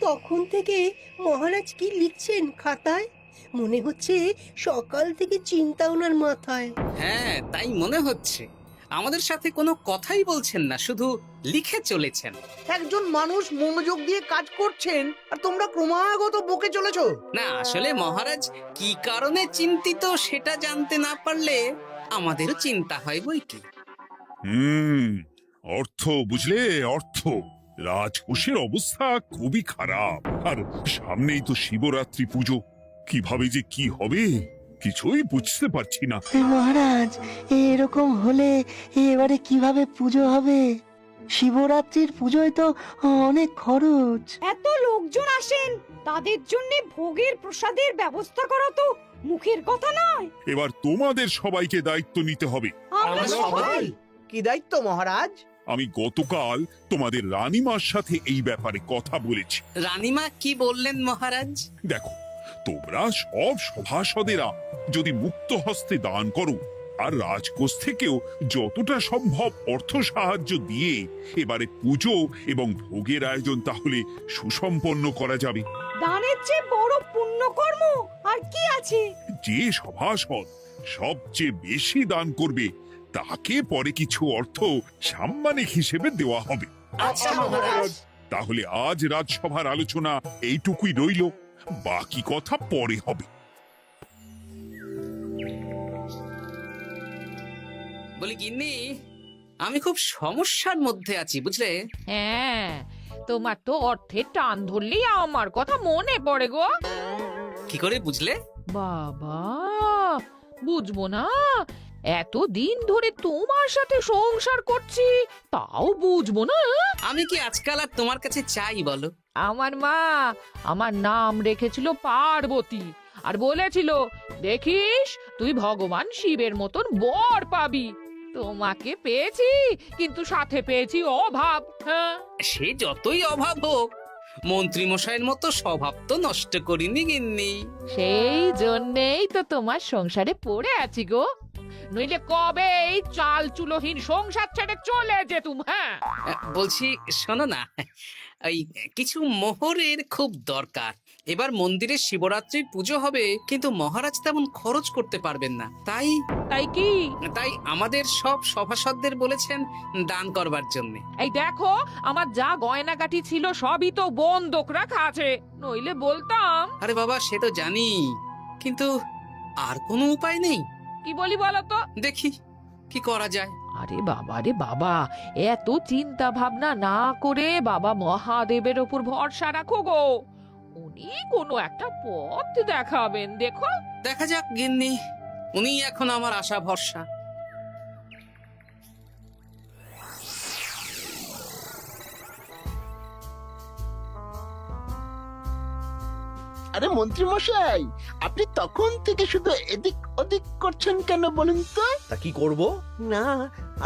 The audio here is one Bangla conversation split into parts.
তখন থেকে মহারাজ কি লিখছেন খাতায়? মনে হচ্ছে সকাল থেকে চিন্তা ওনার মাথায়। হ্যাঁ, তাই মনে হচ্ছে। আমাদের সাথে কোনো কথাই বলছেন না, শুধু লিখে চলেছেন। একজন মানুষ মনোযোগ দিয়ে কাজ করছেন আর তোমরা ক্রমাগত বকে চলেছো। না, আসলে মহারাজ কি কারণে চিন্তিত সেটা জানতে না পারলে আমাদেরও চিন্তা হয় বই কি। হুম অর্থ বুঝলে, অর্থ। রাজকোষের অবস্থা খুবই খারাপ, আর সামনেই তো শিবরাত্রি পুজো। কিভাবে যে কি হবে কিছুই বুঝতে পারছি না। মহারাজ, এরকম হলে এবারে কিভাবে পুজো হবে? শিবরাত্রির পুজোয় তো অনেক খরচ। এত লোকজন আসেন, তাদের জন্য ভোগের প্রসাদের ব্যবস্থা করা তো মুখের কথা নয়। এবার তোমাদের সবাইকে দায়িত্ব নিতে হবে। আমরা সবাই? কি দায়িত্ব মহারাজ? আমি গতকাল তোমাদের রানীমার সাথে এই ব্যাপারে কথা বলেছি। রানীমা কি বললেন মহারাজ? দেখো, তোমরা সব সভাসদেরা যদি মুক্ত হস্তে দান করো, আর রাজকোষ থেকেও যতটা সম্ভব অর্থ সাহায্য দিয়ে এবারে পুজো এবং ভোগের আয়োজন তাহলে সুসম্পন্ন করা যাবে। দানের চেয়ে বড় পুণ্যকর্ম আর কি আছে? যে সভাসদ সবচেয়ে বেশি দান করবে তাকে পরে কিছু অর্থ সাম্মানিক হিসেবে দেওয়া হবে। আচ্ছা মহারাজ। তাহলে আজ রাজসভার আলোচনা এইটুকুই রইল, বাকি কথা পরে হবে। বলি গিন্নি, আমি খুব সমস্যার মধ্যে আছি বুঝলে। হ্যাঁ, তোমার তো অর্থের টান ধরলেই আমার কথা মনে পড়ে গো। কি করে বুঝলে? বাবা, বুঝবো না? এতদিন ধরে তোমার সাথে সংসার করছি, তাও বুঝবো না? আমি কি আজকাল আর তোমার কাছে চাই বলো? আমার মা আমার নাম রেখেছিল পার্বতী, আর বলেছিল দেখিস তুই ভগবান শিবের মতন বর পাবি। তোমাকে পেয়েছি, কিন্তু সাথে পেয়েছি অভাব। হ্যাঁ, সে যতই অভাব হোক, মন্ত্রী মশাইয়ের মতো স্বভাব তো নষ্ট করিনি গিন্নি। সেই জন্যেই তো তোমার সংসারে পড়ে আছি গো, নইলে কবে এই চাল চুলোহীন সংসার ছেড়ে চলে যেতুম। হ্যাঁ, বলছি শোনো না, এই কিছু মোহরের খুব দরকার। এবার মন্দিরে শিবরাত্রির পুজো হবে, কিন্তু মহারাজ তেমন খরচ করতে পারবেন না। তাই তাই কি? তাই আমাদের সব সভাসদদের বলেছেন দান করবার জন্য। এই দেখো, আমার যা গয়নাগাটি ছিল সবই তো বন্ধক রাখা আছে, নইলে বলতাম। আরে বাবা, সে তো জানি, কিন্তু আর কোনো উপায় নেই। কি বলি বলো তো? দেখি কি করা যায়। আরে বাবা রে বাবা, এত চিন্তা ভাবনা না করে বাবা মহাদেবের ওপর ভরসা রাখো গো, উনি কোনো একটা পথ দেখাবেন। দেখো, দেখা যাক গিন্নি, উনি এখন আমার আশা ভরসা। আরে মন্ত্রী মশাই, আপনি তখন থেকে শুধু এদিক ওদিক করছেন কেন বলুন তো? তা কি করব? না,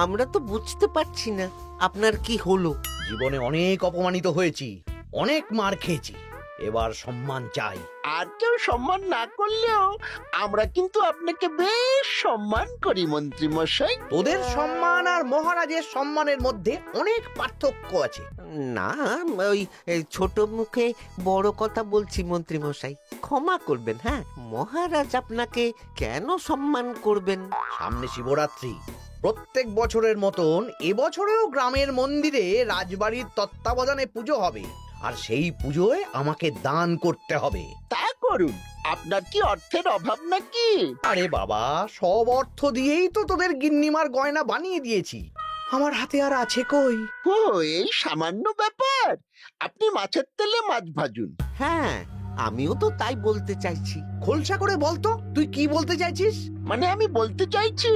আমরা তো বুঝতে পারছি না আপনার কি হলো। জীবনে অনেক অপমানিত হয়েছি, অনেক মার খেয়েছি, এবার সম্মান চাই। আর কেউ সম্মান না করলেও আমরা কিন্তু আপনাকে বেশ সম্মান করি মন্ত্রী মশাই। তোদের সম্মান আর মহারাজের সম্মানের মধ্যে অনেক পার্থক্য আছে। না, ওই ছোট মুখে বড় কথা বলছি মন্ত্রী মশাই, ক্ষমা করবেন। হ্যাঁ, মহারাজ আপনাকে কেন সম্মান করবেন? সামনে শিবরাত্রি, প্রত্যেক বছরের মতন এবছরেও গ্রামের মন্দিরে রাজবাড়ির তত্ত্বাবধানে পুজো হবে, আর সেই পুজোয় আমাকে দান করতে হবে। তা করুন, আপনার কি অর্থের অভাব নাকি? আরে বাবা, সব অর্থ দিয়েই তো তোদের গিন্নিমার গয়না বানিয়ে দিয়েছি, আমার হাতে আর আছে কই? ও, এই সামান্য ব্যাপার। আপনি মাছের তেলে মাছ ভাজুন। হ্যাঁ, আমিও তো তাই বলতে চাইছি। খোলসা করে বলতো তুই কি বলতে চাইছিস? মানে আমি বলতে চাইছি,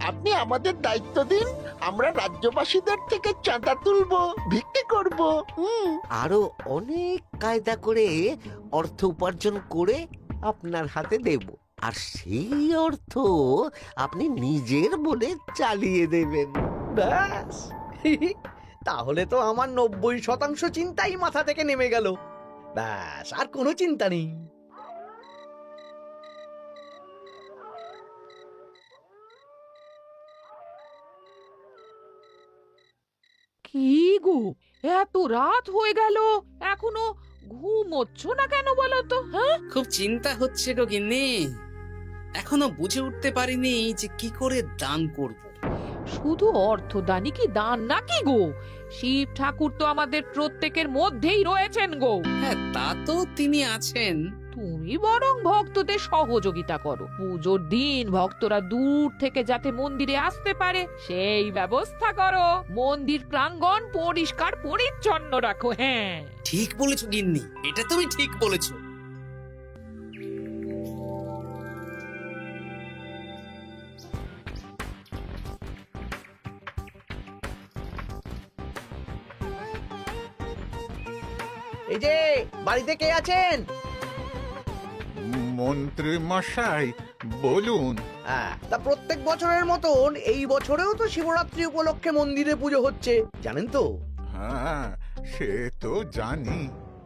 আপনি আমাদের দায়িত্ব দিন, আমরা রাজ্যবাসীদের থেকে চাঁদা তুলবো, ভিক্ষে করব। আরো অনেক কায়দা করে অর্থ উপার্জন করে আপনার হাতে দেব, আর সেই অর্থ আপনি নিজের বলে চালিয়ে দেবেন। ব্যাস, তাহলে তো আমার 90% চিন্তাই মাথা থেকে নেমে গেল। ব্যাস, আর কোনো চিন্তা নেই। কি গো, এত রাত হয়ে গেল, এখনো ঘুমোচ্ছ না কেন বলো তো? হ্যাঁ, খুব চিন্তা হচ্ছে গো গিন্নি, এখনো বুঝে উঠতে পারিনি যে কি করে দান করব। শুধু অর্থদানই কি দান নাকি গো? শিব ঠাকুর তো আমাদের প্রত্যেকের মধ্যেই রয়েছেন গো। হ্যাঁ, তা তো তিনি আছেন। তুমি বরং ভক্তদের সহযোগিতা করো। পুজোর দিন ভক্তরা দূর থেকে যাতে মন্দিরে আসতে পারে সেই ব্যবস্থা করো। মন্দির প্রাঙ্গণ পরিষ্কার পরিচ্ছন্ন রাখো। হ্যাঁ, ঠিক বলেছো গিন্নি, এটা তুমি ঠিক বলেছো। এই যে বাড়িতে কে আছেন? মন্ত্রী মশাই বলুন। হ্যাঁ, তা প্রত্যেক বছরের মতন এই বছরেও তো শিবরাত্রি উপলক্ষে মন্দিরে পুজো হচ্ছে, জানেন তো? হ্যাঁ, সে তো জানি,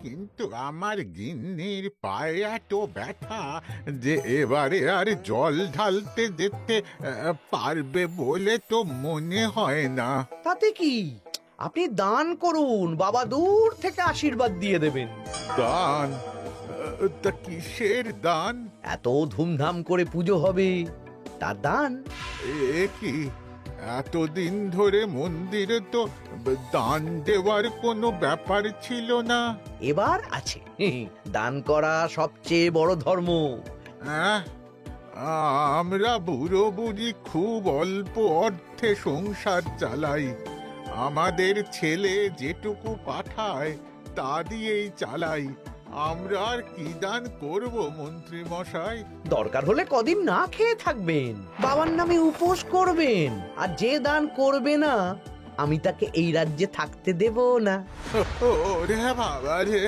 কিন্তু আমার গিন্নির পায়ে এত ব্যথা যে এবারে আর জল ঢালতে যেতে পারবে বলে তো মনে হয় না। তাতে কি, আপনি দান করুন, বাবা দূর থেকে আশীর্বাদ দিয়ে দেবেন। দান? তা কিসের দান? এত ধুমধাম করে পুজো হবে, তার দান। এ কি, এতদিন ধরে মন্দিরে তো দান দেওয়ার কোনো ব্যাপার ছিল না। এবার আছে। দান করা সবচেয়ে বড় ধর্ম। আহ, আমরা বুড়ো বুড়ি খুব অল্প অর্থে সংসার চালাই। আমাদের ছেলে যেটুকু পাঠায় তা দিয়েই চালাই। আমরা আর কি দান করব মন্ত্রী মশাই? দরকার হলে কদিন না খেয়ে থাকবেন, বাবার নামে উপোস করবেন, আর যে দান করবে না আমি তাকে এই রাজ্যে থাকতে দেব না। ওরে বাবা রে,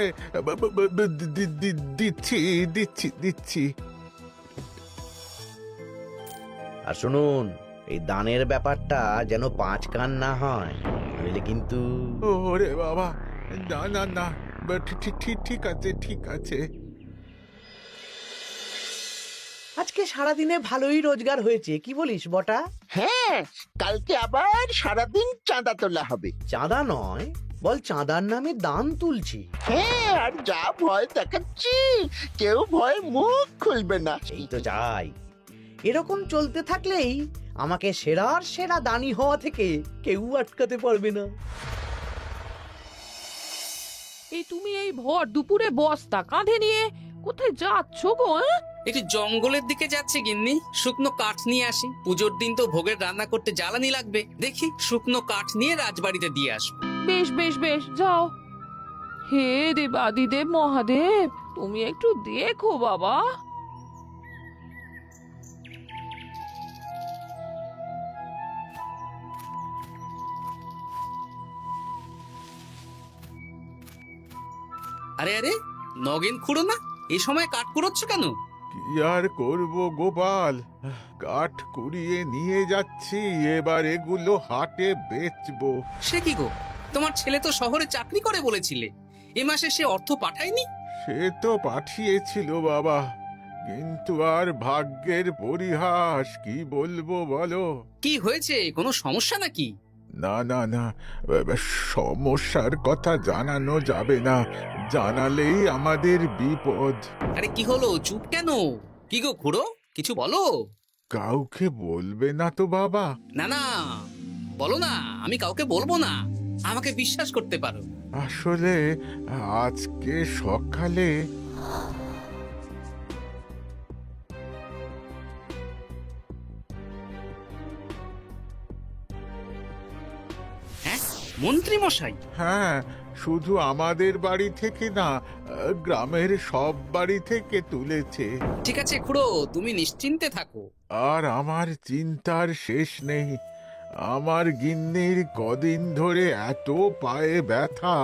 দিচ্ছি দিচ্ছি দিচ্ছি। আর শুনুন, এই দানের ব্যাপারটা যেন 5 কান না হয়, নইলে কিন্তু। ওরে বাবা, না না না, ঠিক আছে ঠিক আছে। আজকে সারাদিনে ভালোই রোজগার হয়েছে, কি বলিস বটা? হ্যাঁ, কালকে আবার সারাদিন চাঁদা তোলা হবে। চাঁদা নয়, বল চাঁদার নামে দান তুলছি। হ্যাঁ, আর যা ভয় দেখাচ্ছি, কেউ ভয় মুখ খুলবে না। এই তো যাই, এরকম চলতে থাকলেই আমাকে সেরার সেরা দানি হওয়া থেকে কেউ আটকাতে পারবে না। এই তুমি এই ভর দুপুরে বস্তা কাঁধে নিয়ে কোথায় যাচ্ছ গো? একটু জঙ্গলের দিকে যাচ্ছে গিন্নি, শুকনো কাঠ নিয়ে আসি। পুজোর দিন তো ভোগের রান্না করতে জ্বালানি লাগবে, দেখি শুকনো কাঠ নিয়ে রাজবাড়িতে দিয়ে আসবো। বেশ বেশ বেশ, যাও। হে দেবাদিদেব মহাদেব, তুমি একটু দেখো বাবা। আরে আরে, নগেন খুঁড়ো না, এই সময় কাঠ কুড়োচ্ছ কেন? কি আর করব গোপাল, কাঠ কুড়িয়ে নিয়ে যাচ্ছি, এবার এগুলো হাটে বেচবো। সে কি গো, তোমার ছেলে তো শহরে চাকরি করে বলেছিলে, এ মাসে সে অর্থ পাঠায়নি? সে তো পাঠিয়েছিল বাবা, কিন্তু আর ভাগ্যের পরিহাস, কি বলবো বলো। কি হয়েছে, কোনো সমস্যা নাকি? না না না, সমস্যার কথা জানানো যাবে না, জানালেই আমাদের বিপদ। আরে কি হলো, চুপ কেন? কি গো খুড়ো, কিছু বলো। কাউকে বলবে না তো বাবা? না না, বলো না, আমি কাউকে বলবো না, আমাকে বিশ্বাস করতে পারো। আসলে আজকে সকালে হ্যাঁ, মন্ত্রী মশাই? হ্যাঁ, শুধু আমাদের বাড়ি থেকে না, গ্রামের সব বাড়ি থেকে তুলেছে। ঠিক আছে খুড়ো, তুমি নিশ্চিন্তে থাকো। আর আমার চিন্তার শেষ নেই। আমার গিন্নির কদিন ধরে এত পায়ে ব্যথা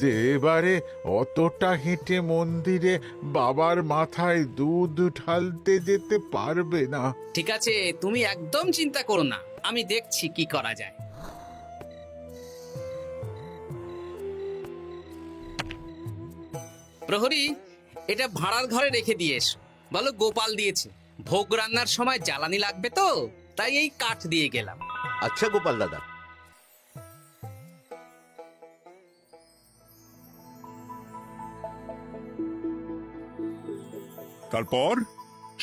যে এবারে অতটা হেঁটে মন্দিরে বাবার মাথায় দুধ ঢালতে যেতে পারবে না। ঠিক আছে, তুমি একদম চিন্তা করো না, আমি দেখছি কি করা যায়। প্রহরী, এটা ভাড়ার ঘরে রেখে দিয়ে এসো। বলো গোপাল দিয়েছে, ভোগ রান্নার সময় জ্বালানি লাগবে তো, তাই এই কাঠ দিয়ে গেলাম। আচ্ছা গোপাল দাদা। তারপর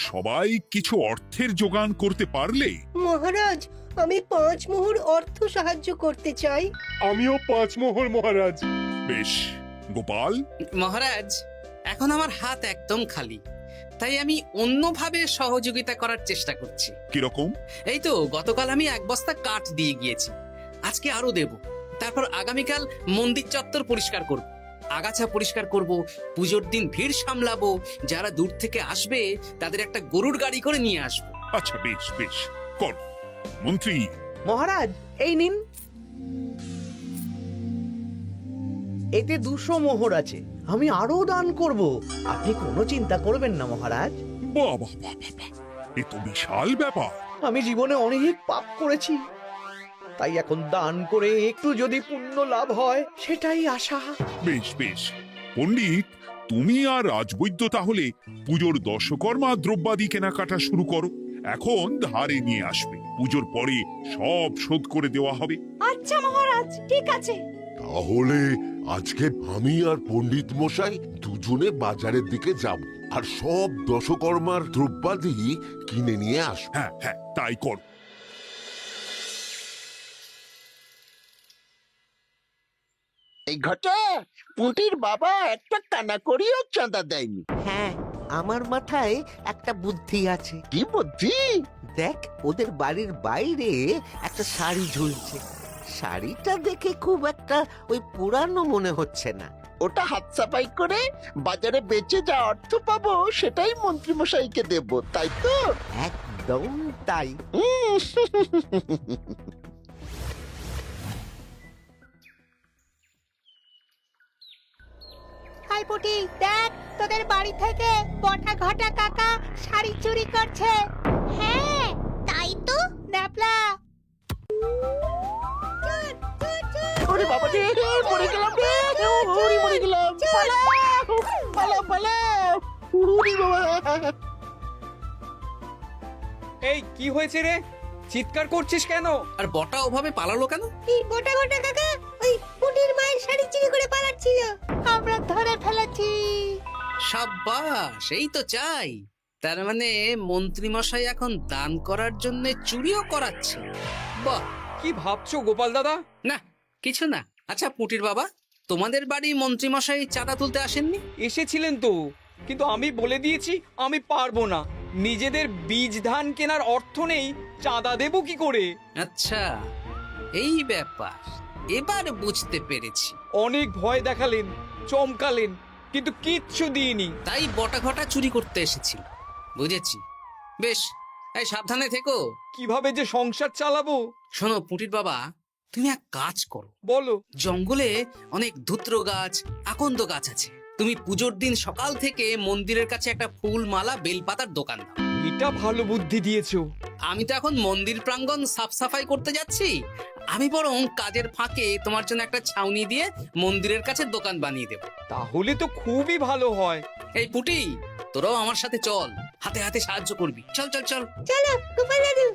সবাই কিছু অর্থের যোগান করতে পারলে মহারাজ, আমি 5 মোহর অর্থ সাহায্য করতে চাই। আমিও 5 মোহর মহারাজ। বেশ। গোপাল, মহারাজ, এখন আমার হাত একদম খালি, তাই আমি অন্যভাবে সহযোগিতা করার চেষ্টা করছি। কিরকম? এই তো গতকাল আমি 1 বস্তা কাঠ দিয়ে গিয়েছি, আজকে আরো দেব। তারপর আগামীকাল মন্দির চত্বর পরিষ্কার করব, আগাছা পরিষ্কার করব, পুজোর দিন ভিড় সামলাবো, যারা দূর থেকে আসবে তাদের একটা গরুর গাড়ি করে নিয়ে আসবো। আচ্ছা, বেশ বেশ, কর। মন্ত্রী, মহারাজ, এই নিন। এতে 200 মোহর আছে, আমি আরো দান করব। আপনি কোনো চিন্তা করবেন না মহারাজ। বাহ বাহ বাহ বাহ বাহ, এ তো বিশাল ব্যাপার। আমি জীবনে অনেক পাপ করেছি, তাই এখন দান করে একটু যদি পুণ্য লাভ হয় সেটাই আশা। বেশ বেশ। পণ্ডিত, তুমি আর রাজবৈদ্য তাহলে পুজোর দশকর্মা দ্রব্যাদি কেনাকাটা শুরু করো। এখন ধারে নিয়ে আসবে, পুজোর পরে সব শোধ করে দেওয়া হবে। আচ্ছা মহারাজ, ঠিক আছে। তাহলে আজকে আমি আর পণ্ডিত মশাই দুজনে বাজারের দিকে যাব আর সব দশকর্মার দ্রব্যাদি কিনে নিয়ে আসবো। হ্যাঁ হ্যাঁ, তাই কর। এই ঘটা পুঁটির বাবা একটা কানা করিও চাঁদা দেয়নি। হ্যাঁ, আমার মাথায় একটা বুদ্ধি আছে। কি বুদ্ধি? দেখ, ওদের বাড়ির বাইরে একটা শাড়ি ঝুলছে। শাড়িটা দেখে খুব একটা ওই পুরানো মনে হচ্ছে না। ওটা হাত সাফাই করে বাজারে বেচে যা অর্থ পাবো সেটাই মন্ত্রী মশাইকে দেব, তাই তো? একদম তাই। হাই পুটি, দেখ তোদের বাড়ি থেকে বটা ঘটা কাকা শাড়ি চুরি করছে। হ্যাঁ, তাই তো। ন্যাপলা, ওরে বাবা রে, মরে গেলাম রে, ওরে মরে গেলাম। পালাও, পালাও, পালাও। ওরে বাবা। এই কি হয়েছে রে? চিৎকার করছিস কেন? আর বটা ওভাবে পালালো কেন? এই বটা ঘটা কাকা ওই পুটির মায়ের শাড়ি চুরি করে পালাচ্ছিল, আমরা ধরে ফেলেছি। সাব্বাস, এই তো চাই। তার মানে মন্ত্রী মশাই এখন দান করার জন্য চুরিও করাচ্ছে। বাহ! কি ভাবছো গোপাল দাদা? না, কিছু না। আচ্ছা পুটির বাবা, তোমাদের বাড়ি মন্ত্রী মশাই চাঁদা তুলতে আসেননি? এসেছিলেন তো, কিন্তু আমি বলে দিয়েছি আমি পারবো না। নিজেদের বীজ ধান কেনার অর্থ নেই, চাঁদা দেবো কি করে? আচ্ছা, এই ব্যাপার, এবার বুঝতে পেরেছি। অনেক ভয় দেখালেন, চমকালেন, কিন্তু কিচ্ছু দিইনি। তাই বটা ঘটা চুরি করতে এসেছিল, বুঝেছি। বেশ, এই সাবধানে থেকো। কিভাবে যে সংসার চালাবো? শোনো পুটির বাবা, তুমি এক কাজ করো। বলো। জঙ্গলে অনেক ধুত্র গাছ, আকন্দ গাছ আছে। তুমি পুজোর দিন সকাল থেকে মন্দিরের কাছে একটা ফুল মালা বেলপাতার দোকান দাও। এটা ভালো বুদ্ধি দিয়েছো। আমি তো এখন মন্দির প্রাঙ্গণ সাফ সাফাই করতে যাচ্ছি, আমি বরং কাজের ফাঁকে তোমার জন্য একটা ছাউনি দিয়ে মন্দিরের কাছে দোকান বানিয়ে দেব। তাহলে তো খুবই ভালো হয়। এই পুটি, তোরাও আমার সাথে চল, হাতে হাতে সাহায্য করবি। চল চল চল। চলো গোপাল দাদু।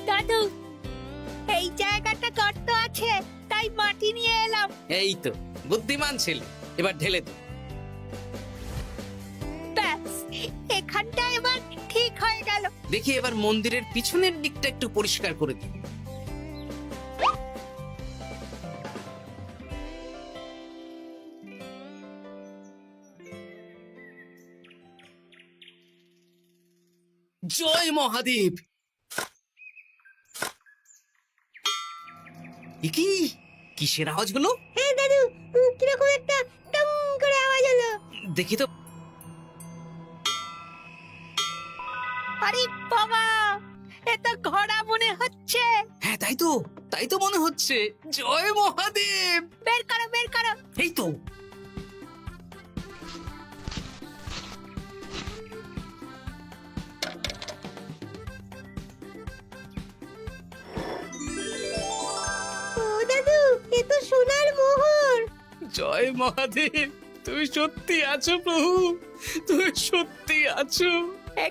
দাদু, এই জায়গাটা গর্ত আছে, তাই মাটি নিয়ে এলাম। এই তো বুদ্ধিমান ছেলে, এবার ঢেলে দে। ব্যাস, এখানটা এবার ঠিক হয়ে গেল। দেখি এবার মন্দিরের পিছনের দিকটা একটু পরিষ্কার করে দিই। জয় মহাদেব। কি কিসের আওয়াজ হলো? হ্যাঁ দাদু, কিরকম একটা টং করে আওয়াজ হলো। দেখি তো। আরে বাবা, এটা ঘোড়া মনে হচ্ছে। হ্যাঁ তাই তো মনে হচ্ছে। জয় মহাদেব। বের করো, বের করো। এই তো। ও দাদু, এ তো সোনার মোহর। জয় মহাদেব। তুমি সত্যি আছো প্রভু, তুমি সত্যি আছো।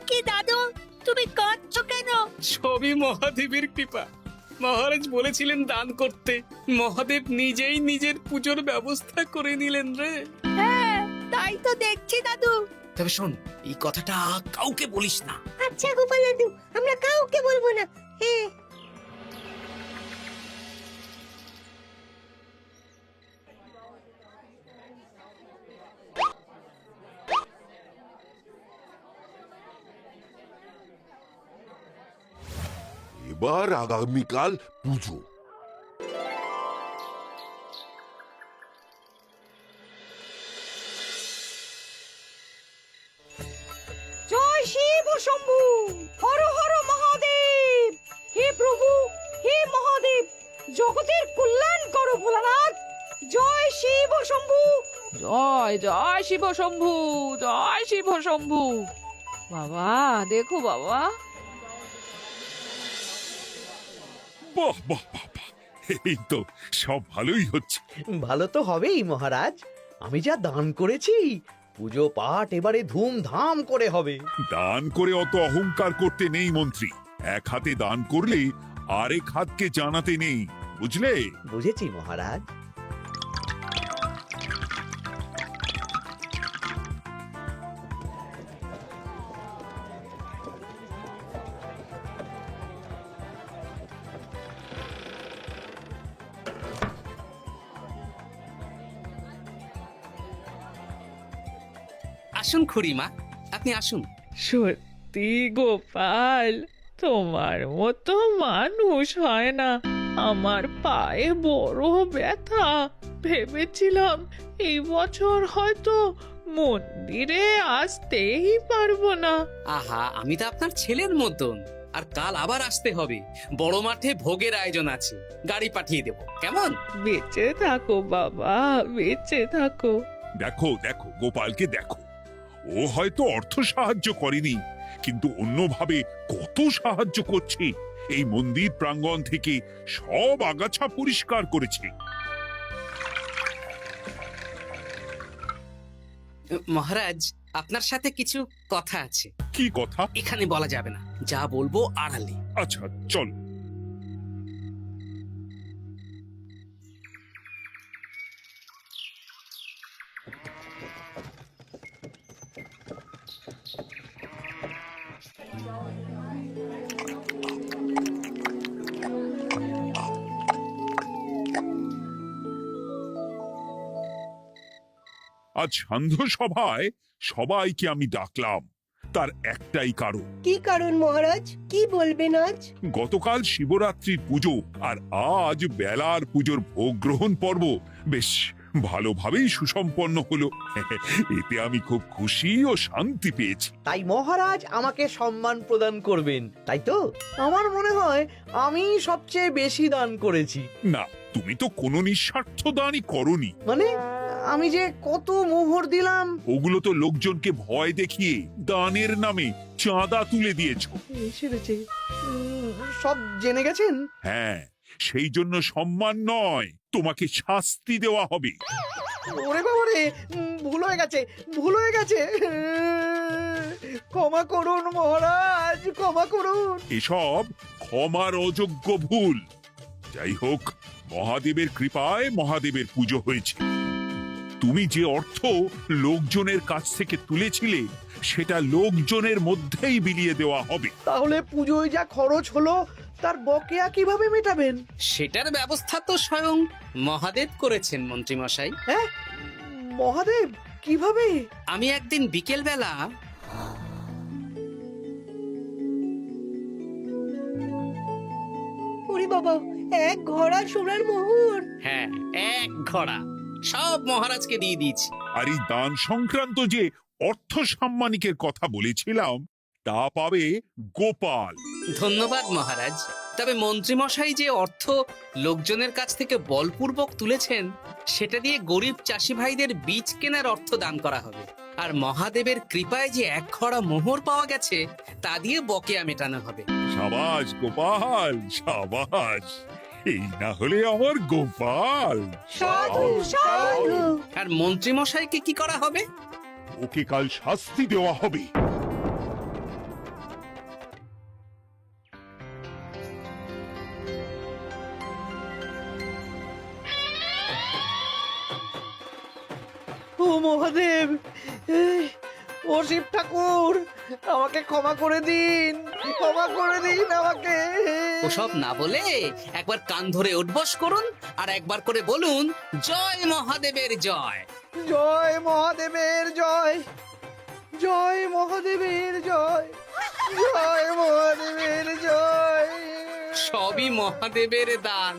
কি দাদু, তুমি কাঁদছো কেন? সবই মহাদেবের কৃপা। মহারাজ বলেছিলেন দান করতে, মহাদেব নিজেই নিজের পুজোর ব্যবস্থা করে নিলেন রে। হ্যাঁ, তাই তো দেখছি দাদু। তবে শোন, এই কথাটা কাউকে বলিস না। আচ্ছা গোপাল দাদু, আমরা কাউকে বলবো না। হ্যাঁ। এবার আগামীকাল পুজো। জয় শিব শম্ভু, হর হর মহাদেব। হে প্রভু, হে মহাদেব, জগতের কল্যাণ করো ভোলানাথ। জয় শিব শম্ভু। জয় জয় শিব শম্ভু, জয় শিব শম্ভু। বাবা দেখো বাবা, বাহ বাহ বাহ বাহ, এই তো সব ভালোই হচ্ছে। ভালো তো হবেই মহারাজ, আমি যা দান করেছি পুজো পাঠ এবারে ধুমধাম করে হবে। দান করে অত অহংকার করতে নেই মন্ত্রী। এক হাতে দান করলে আরেক হাতকে জানাতে নেই, বুঝলে? বুঝেছি মহারাজ। আসুন খুড়িমা, আপনি আসুন। সত্যি গোপাল, তোমার মতো মানুষ হয় না। আমার পায়ে বড় ব্যথা, ভেবেছিলাম এই বছর হয়তো মন্দিরে আসতেই পারবো না। আহা, আমি তো আপনার ছেলের মতন। আর কাল আবার আসতে হবে, বড় মাঠে ভোগের আয়োজন আছে, গাড়ি পাঠিয়ে দেব, কেমন? বেঁচে থাকো বাবা, বেঁচে থাকো। দেখো দেখো গোপালকে দেখো, ও হয়তো অর্থ সাহায্য করেনি, কিন্তু অন্যভাবে কত সাহায্য করছে। এই মন্দির প্রাঙ্গণ থেকে সব আগাছা পরিষ্কার করেছে। মহারাজ, আপনার সাথে কিছু কথা আছে। কি কথা? এখানে বলা যাবে না, যা বলবো আড়ালে। আচ্ছা চল। আজ সান্ধ্য সভায় সবাইকে আমি ডাকলাম, তার একটাই কারণ। কি কারণ মহারাজ? কি বলবেন আজ? গতকাল শিবরাত্রির পুজো আর আজ বেলার পুজোর ভোগ গ্রহণ পর্ব বেশ ভালোভাবেই সুসম্পন্ন হলো। এতে আমি খুব খুশি ও শান্তি পেয়েছি। তাই মহারাজ আমাকে সম্মান প্রদান করবেন, তাই তো? আমার মনে হয় আমি সবচেয়ে বেশি দান করেছি। না, তুমি তো কোনো নিঃস্বার্থ দানই করনি। মানে আমি যে কত মোহর দিলাম। ওগুলো তো লোকজনকে ভয় দেখিয়ে দানের নামে চাঁদা তুলে দিয়েছো। সেরেছে, সব জেনে গেছেন। হ্যাঁ, সেই জন্য সম্মান নয়, তোমাকে শাস্তি দেওয়া হবে। ওরে বাবা রে, ভুল হয়ে গেছে, ভুল হয়ে গেছে। ক্ষমা করুন মহারাজ, ক্ষমা করুন। এসব ক্ষমার অযোগ্য ভুল। যাই হোক, মহাদেবের কৃপায় মহাদেবের পুজো হয়েছে। তুমি যে অর্থ লোকজনের কাছ থেকে তুলেছিলে সেটা লোকজনের মধ্যেই বিলিয়ে দেওয়া হবে। তাহলে পুজোয় যা খরচ হলো তার বকেয়া কিভাবে মেটাবেন? সেটার ব্যবস্থা তো স্বয়ং মহাদেব করেছেন মন্ত্রী মশাই। হ্যাঁ, মহাদেব কিভাবে? আমি একদিন বিকেল বেলা ওরে বাবা, এক ঘোড়া সোনার মোহর। হ্যাঁ, এক ঘোড়া সব মহারাজকে দিয়ে দিয়েছি। আর এই দান সংক্রান্ত যে অর্থ সাম্মানিকের কথা বলেছিলাম তা পাবে গোপাল। ধন্যবাদ মহারাজ। তবে মন্ত্রী মশাই যে অর্থ লোকজনের কাছ থেকে বলপূর্বক তুলেছেন সেটা দিয়ে গরিব চাষি ভাইদের বীজ কেনার অর্থ দান করা হবে। আর মহাদেবের কৃপায় যে এক খড়া মোহর পাওয়া গেছে তা দিয়ে বকেয়া মেটানো হবে। সাবাস গোপাল, সাবাস। এই না হলে আমার গোপাল। সাধু সাধু আর মন্ত্রী মশাইকে কি করা হবে? ওকে কাল শাস্তি দেওয়া হবে। ও মহাদেব, ও শিব ঠাকুর, আমাকে ক্ষমা করে দিন, ক্ষমা করে দিন আমাকে। ওসব না বলে একবার কান ধরে উঠবস করুন আর একবার করে বলুন, জয় মহাদেবের জয়। জয় মহাদেবের জয়, জয় মহাদেবের জয়, জয় মহাদেবের জয়। সবই মহাদেবের দান।